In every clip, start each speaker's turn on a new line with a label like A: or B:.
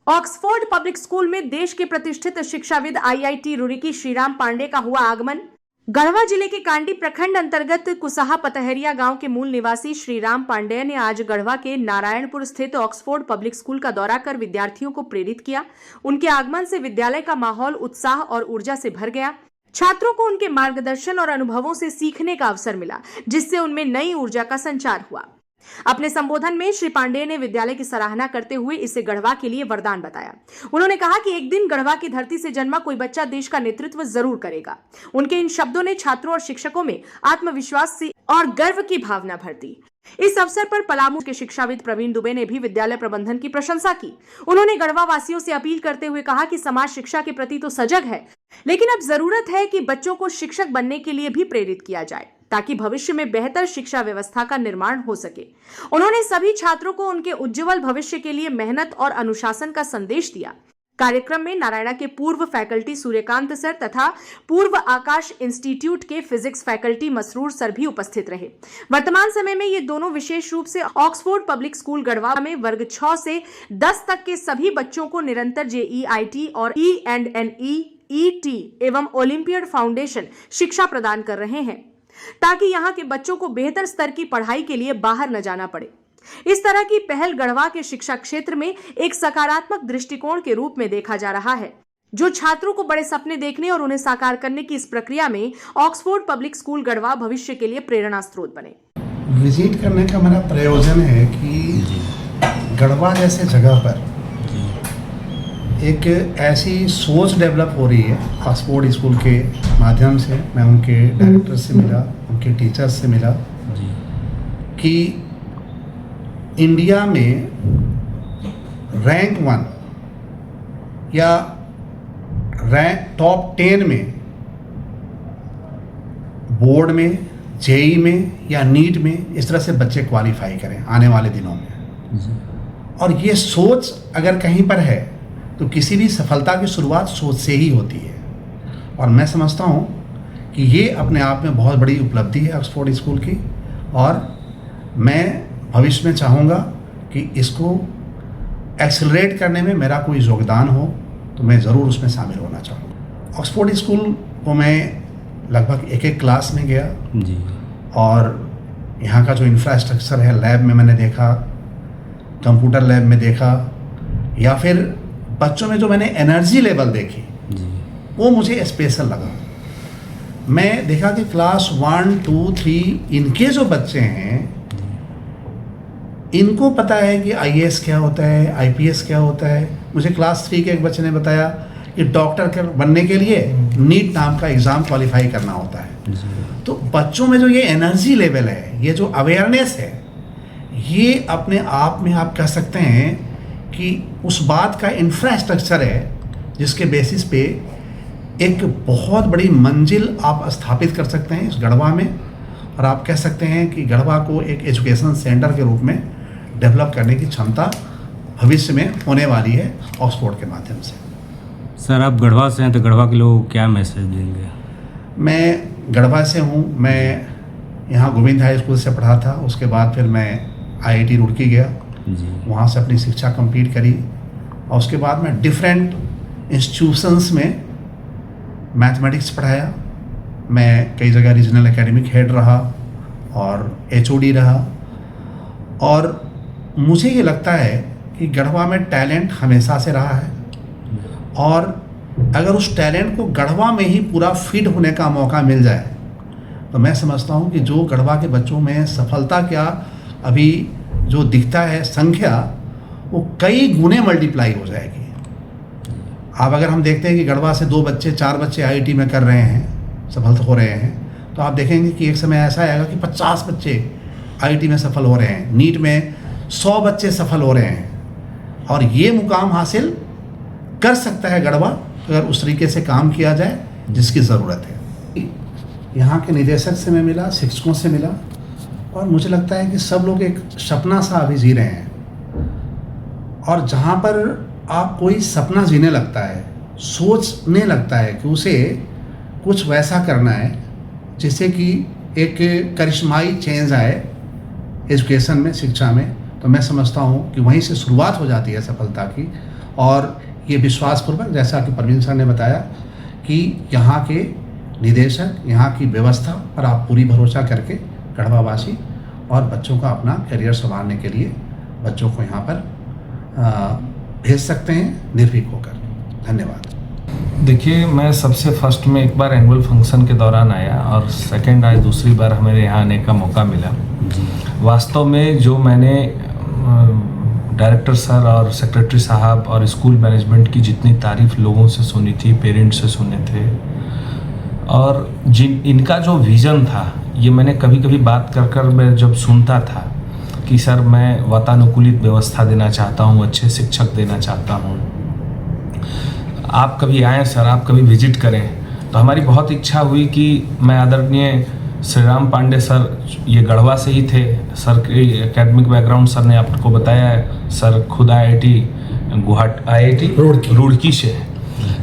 A: Oxford public school में देश के प्रतिष्ठित शिक्षाविद आईआईटी रुड़की श्रीराम पांडे का हुआ आगमन। गढ़वा जिले के कांडी प्रखंड अंतर्गत कुसाहा पतहरिया गांव के मूल निवासी श्रीराम पांडे ने आज गढ़वा के नारायणपुर स्थित ऑक्सफोर्ड पब्लिक स्कूल का दौरा कर विद्यार्थियों को प्रेरित किया। उनके आगमन से विद्यालय का माहौल उत्साह और ऊर्जा से भर गया। छात्रों को उनके मार्गदर्शन और अनुभवों से सीखने का अवसर मिला, जिससे उनमें नई ऊर्जा का संचार हुआ। अपने संबोधन में श्री पांडे ने विद्यालय की सराहना करते हुए इसे गढ़वा के लिए वरदान बताया। उन्होंने कहा कि एक दिन गढ़वा की धरती से जन्मा कोई बच्चा देश का नेतृत्व जरूर करेगा। उनके इन शब्दों ने छात्रों और शिक्षकों में आत्मविश्वास और गर्व की भावना भर दी। इस अवसर पर पलामू के शिक्षाविद प्रवीण दुबे ने भी विद्यालय प्रबंधन की प्रशंसा की। उन्होंने गढ़वा वासियों से अपील करते हुए कहा कि समाज शिक्षा के प्रति तो सजग है, लेकिन अब जरूरत है कि बच्चों को शिक्षक बनने के लिए भी प्रेरित किया जाए, ताकि भविष्य में बेहतर शिक्षा व्यवस्था का निर्माण हो सके। उन्होंने सभी छात्रों को उनके उज्जवल भविष्य के लिए मेहनत और अनुशासन का संदेश दिया। कार्यक्रम में नारायणा के पूर्व फैकल्टी सूर्यकांत सर तथा पूर्व आकाश इंस्टीट्यूट के फिजिक्स फैकल्टी मसरूर सर भी उपस्थित रहे। वर्तमान समय में ये दोनों विशेष रूप से ऑक्सफोर्ड पब्लिक स्कूल गढ़वा में वर्ग 6 से 10 तक के सभी बच्चों को निरंतर JEIT और ENNE एवं ओलंपियड फाउंडेशन शिक्षा प्रदान कर रहे हैं, ताकि यहाँ के बच्चों को बेहतर स्तर की पढ़ाई के लिए बाहर न जाना पड़े। इस तरह की पहल गढ़वा के शिक्षा क्षेत्र में एक सकारात्मक दृष्टिकोण के रूप में देखा जा रहा है, जो छात्रों को बड़े सपने देखने और उन्हें साकार करने की इस प्रक्रिया में ऑक्सफोर्ड पब्लिक स्कूल गढ़वा भविष्य के लिए प्रेरणा स्रोत बने।
B: विजिट करने का मेरा प्रयोजन है कि गढ़वा जैसे जगह पर एक ऐसी सोच डेवलप हो रही है। ऑक्सफोर्ड स्कूल के माध्यम से मैं उनके डायरेक्टर से मिला, उनके टीचर्स से मिला कि इंडिया में रैंक 1 या रैंक टॉप 10 में बोर्ड में, JEE में या नीट में इस तरह से बच्चे क्वालिफाई करें आने वाले दिनों में। और ये सोच अगर कहीं पर है तो किसी भी सफलता की शुरुआत सोच से ही होती है। और मैं समझता हूँ कि ये अपने आप में बहुत बड़ी उपलब्धि है ऑक्सफोर्ड स्कूल की, और मैं भविष्य में चाहूँगा कि इसको एक्सेलरेट करने में मेरा कोई योगदान हो तो मैं ज़रूर उसमें शामिल होना चाहूँगा। ऑक्सफोर्ड स्कूल को मैं लगभग एक क्लास में गया जी, और यहाँ का जो इंफ्रास्ट्रक्चर है, लैब में मैंने देखा, कंप्यूटर लैब में देखा, या फिर बच्चों में जो मैंने एनर्जी लेवल देखी वो मुझे स्पेशल लगा। मैं देखा कि क्लास 1, 2, 3 इनके जो बच्चे हैं, इनको पता है कि IAS क्या होता है, IPS क्या होता है। मुझे क्लास 3 के एक बच्चे ने बताया कि डॉक्टर बनने के लिए नीट नाम का एग्ज़ाम क्वालिफाई करना होता है। तो बच्चों में जो ये एनर्जी लेवल है, ये जो अवेयरनेस है, ये अपने आप में आप कह सकते हैं कि उस बात का इंफ्रास्ट्रक्चर है जिसके बेसिस पे एक बहुत बड़ी मंजिल आप स्थापित कर सकते हैं इस गढ़वा में। और आप कह सकते हैं कि गढ़वा को एक एजुकेशन सेंटर के रूप में डेवलप करने की क्षमता भविष्य में होने वाली है ऑक्सफोर्ड के माध्यम से।
C: सर, आप गढ़वा से हैं तो गढ़वा के लोगों को क्या मैसेज देंगे? मैं गढ़वा से हूँ। मैं यहाँ गोविंद हाई स्कूल से पढ़ा था, उसके बाद फिर मैं IIT रुड़की गया, वहाँ से अपनी शिक्षा कंप्लीट करी, और उसके बाद मैं डिफरेंट इंस्टीट्यूशंस में मैथमेटिक्स पढ़ाया। मैं कई जगह रीजनल एकेडमिक हेड रहा और HOD रहा। और मुझे ये लगता है कि गढ़वा में टैलेंट हमेशा से रहा है, और अगर उस टैलेंट को गढ़वा में ही पूरा फीड होने का मौका मिल जाए तो मैं समझता हूँ कि जो गढ़वा के बच्चों में सफलता क्या अभी जो दिखता है संख्या, वो कई गुने मल्टीप्लाई हो जाएगी। अब अगर हम देखते हैं कि गढ़वा से 2 बच्चे 4 बच्चे IIT में कर रहे हैं, सफल हो रहे हैं, तो आप देखेंगे कि एक समय ऐसा आएगा कि 50 बच्चे IIT में सफल हो रहे हैं, नीट में 100 बच्चे सफल हो रहे हैं। और ये मुकाम हासिल कर सकता है गढ़वा अगर उस तरीके से काम किया जाए जिसकी ज़रूरत है। यहाँ के निदेशक से मैं मिला, शिक्षकों से मिला, और मुझे लगता है कि सब लोग एक सपना सा अभी जी रहे हैं। और जहाँ पर आप कोई सपना जीने लगता है, सोचने लगता है कि उसे कुछ वैसा करना है जिससे कि एक करिश्माई चेंज आए एजुकेशन में, शिक्षा में, तो मैं समझता हूँ कि वहीं से शुरुआत हो जाती है सफलता की।
B: और ये विश्वासपूर्वक, जैसा कि परवीन सर ने बताया, कि यहाँ के निदेशक, यहाँ की व्यवस्था पर आप पूरी भरोसा करके गढ़वावासी और बच्चों का अपना करियर संवारने के लिए बच्चों को यहाँ पर भेज सकते हैं निर्भीक होकर। धन्यवाद।
D: देखिए, मैं सबसे फर्स्ट में एक बार एनुअल फंक्शन के दौरान आया और सेकंड आज दूसरी बार हमें यहाँ आने का मौका मिला। वास्तव में जो मैंने डायरेक्टर सर और सेक्रेटरी साहब और स्कूल मैनेजमेंट की जितनी तारीफ लोगों से सुनी थी, पेरेंट्स से सुने थे, और इनका जो विज़न था, ये मैंने कभी कभी बात कर मैं जब सुनता था कि सर मैं वातानुकूलित व्यवस्था देना चाहता हूँ, अच्छे शिक्षक देना चाहता हूँ, आप कभी आएँ सर, आप कभी विजिट करें, तो हमारी बहुत इच्छा हुई कि मैं आदरणीय श्रीराम पांडे सर, ये गढ़वा से ही थे, सर के एकेडमिक बैकग्राउंड सर ने आपको बताया है, सर खुद IIT रुड़की से,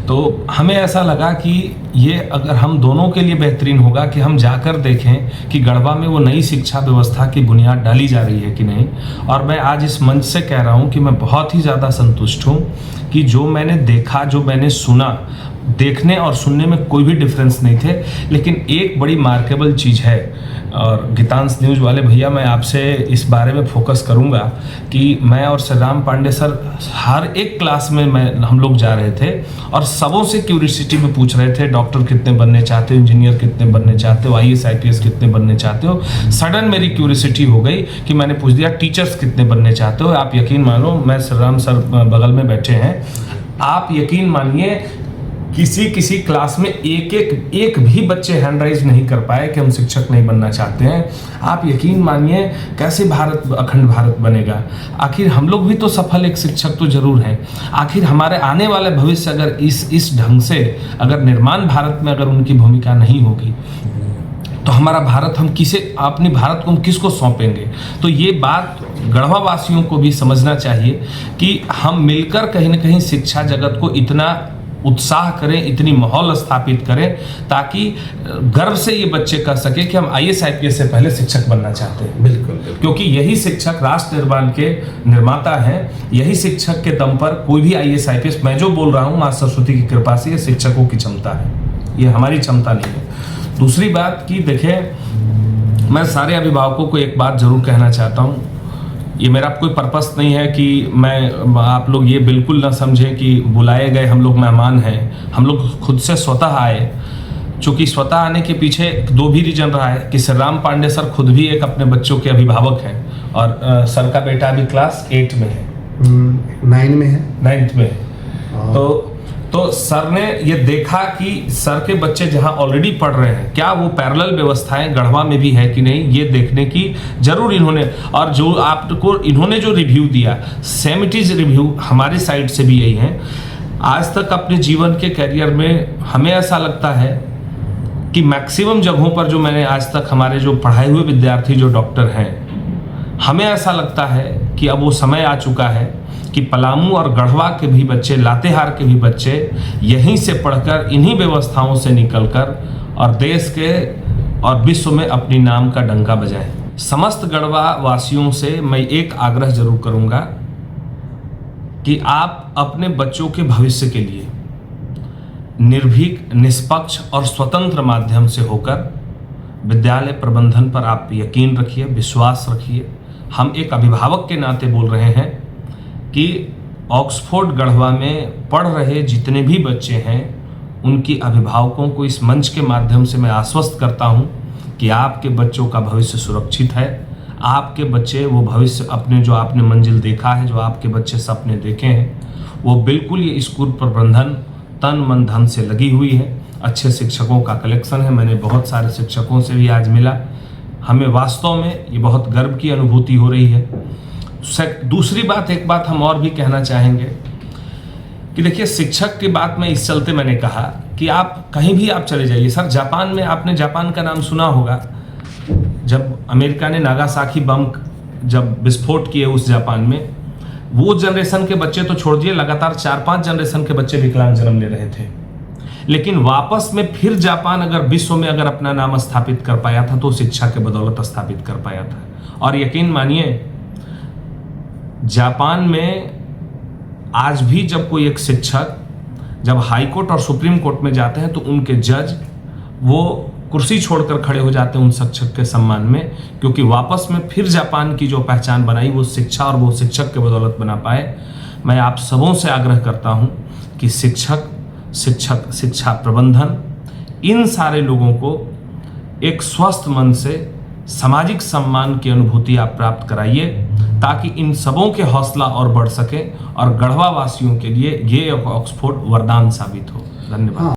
D: तो हमें ऐसा लगा कि ये अगर हम दोनों के लिए बेहतरीन होगा कि हम जाकर देखें कि गढ़वा में वो नई शिक्षा व्यवस्था की बुनियाद डाली जा रही है कि नहीं। और मैं आज इस मंच से कह रहा हूँ कि मैं बहुत ही ज़्यादा संतुष्ट हूँ कि जो मैंने देखा, जो मैंने सुना, देखने और सुनने में कोई भी डिफरेंस नहीं थे, लेकिन एक बड़ी मार्केबल चीज़ है, और गीतांश न्यूज़ वाले भैया मैं आपसे इस बारे में फोकस करूंगा कि मैं और श्रीराम पांडे सर हर एक क्लास में हम लोग जा रहे थे और सबों से क्यूरियोसिटी में पूछ रहे थे, डॉक्टर कितने बनने चाहते हो, इंजीनियर कितने बनने चाहते हो, IAS IPS कितने बनने चाहते हो। सडन मेरी क्यूरियोसिटी हो गई कि मैंने पूछ दिया टीचर्स कितने बनने चाहते हो। आप यकीन मानो, मैं श्रीराम सर बगल में बैठे हैं, आप यकीन मानिए किसी क्लास में एक भी बच्चे हैंड राइज नहीं कर पाए कि हम शिक्षक नहीं बनना चाहते हैं। आप यकीन मानिए कैसे भारत, अखंड भारत बनेगा। आखिर हम लोग भी तो सफल एक शिक्षक तो जरूर हैं। आखिर हमारे आने वाले भविष्य अगर इस ढंग से अगर निर्माण भारत में अगर उनकी भूमिका नहीं होगी तो हमारा भारत, हम अपनी भारत को हम किसको सौंपेंगे। तो ये बात गढ़वा वासियों को भी समझना चाहिए कि हम मिलकर कहीं ना कहीं शिक्षा जगत को इतना उत्साह करें, इतनी माहौल स्थापित करें ताकि गर्व से ये बच्चे कह सके कि हम IAS IPS से पहले शिक्षक बनना चाहते हैं।
B: बिल्कुल।
D: क्योंकि यही शिक्षक राष्ट्र निर्माण के निर्माता हैं। यही शिक्षक के दम पर कोई भी IAS IPS, मैं जो बोल रहा हूँ माँ सरस्वती की कृपा से, ये शिक्षकों की क्षमता है, ये हमारी क्षमता नहीं है। दूसरी बात कि देखिए, मैं सारे अभिभावकों को एक बात जरूर कहना चाहता हूँ, ये मेरा कोई पर्पस नहीं है कि आप लोग ये बिल्कुल ना समझें कि बुलाए गए हम लोग मेहमान हैं। हम लोग खुद से स्वतः आए, चूँकि स्वतः आने के पीछे दो भी रीजन रहा है कि श्रीराम पांडे सर खुद भी एक अपने बच्चों के अभिभावक हैं और सर का बेटा अभी क्लास 8 में है,
B: 9th में
D: है। तो सर ने ये देखा कि सर के बच्चे जहां ऑलरेडी पढ़ रहे हैं, क्या वो पैरेलल व्यवस्थाएं गढ़वा में भी है कि नहीं, ये देखने की जरूर इन्होंने, और जो आपको इन्होंने जो रिव्यू दिया, सेम इट इज रिव्यू हमारी साइड से भी यही है। आज तक अपने जीवन के करियर में हमें ऐसा लगता है कि मैक्सिमम जगहों पर जो मैंने आज तक, हमारे जो पढ़ाए हुए विद्यार्थी जो डॉक्टर हैं, हमें ऐसा लगता है कि अब वो समय आ चुका है कि पलामू और गढ़वा के भी बच्चे, लातेहार के भी बच्चे यहीं से पढ़कर, इन्हीं व्यवस्थाओं से निकलकर और देश के और विश्व में अपनी नाम का डंका बजाएं। समस्त गढ़वा वासियों से मैं एक आग्रह जरूर करूंगा कि आप अपने बच्चों के भविष्य के लिए निर्भीक, निष्पक्ष और स्वतंत्र माध्यम से होकर विद्यालय प्रबंधन पर आप यकीन रखिए, विश्वास रखिए। हम एक अभिभावक के नाते बोल रहे हैं कि ऑक्सफोर्ड गढ़वा में पढ़ रहे जितने भी बच्चे हैं, उनकी अभिभावकों को इस मंच के माध्यम से मैं आश्वस्त करता हूं कि आपके बच्चों का भविष्य सुरक्षित है। आपके बच्चे वो भविष्य, अपने जो आपने मंजिल देखा है, जो आपके बच्चे सपने देखे हैं, वो बिल्कुल ये स्कूल प्रबंधन तन मन धन से लगी हुई है। अच्छे शिक्षकों का कलेक्शन है। मैंने बहुत सारे शिक्षकों से भी आज मिला। हमें वास्तव में ये बहुत गर्व की अनुभूति हो रही है। दूसरी बात, एक बात हम और भी कहना चाहेंगे कि देखिए, शिक्षक की बात में इस चलते मैंने कहा कि आप कहीं भी आप चले जाइए। सर, जापान में, आपने जापान का नाम सुना होगा, जब अमेरिका ने नागासाकी बम जब विस्फोट किए उस जापान में, वो जनरेशन के बच्चे तो छोड़ दिए, लगातार 4-5 जनरेशन के बच्चे विकलांग जन्म ले रहे थे। लेकिन वापस में फिर जापान अगर विश्व में अगर अपना नाम स्थापित कर पाया था तो शिक्षा के बदौलत स्थापित कर पाया था। और यकीन मानिए, जापान में आज भी जब कोई एक शिक्षक जब हाई कोर्ट और सुप्रीम कोर्ट में जाते हैं तो उनके जज वो कुर्सी छोड़कर खड़े हो जाते हैं उन शिक्षक के सम्मान में, क्योंकि वापस में फिर जापान की जो पहचान बनाई वो शिक्षा और वो शिक्षक के बदौलत बना पाए। मैं आप सबों से आग्रह करता हूं कि शिक्षा प्रबंधन इन सारे लोगों को एक स्वस्थ मन से सामाजिक सम्मान की अनुभूति आप प्राप्त कराइए, ताकि इन सबों के हौसला और बढ़ सके और गढ़वा वासियों के लिए ये ऑक्सफोर्ड वरदान साबित हो। धन्यवाद।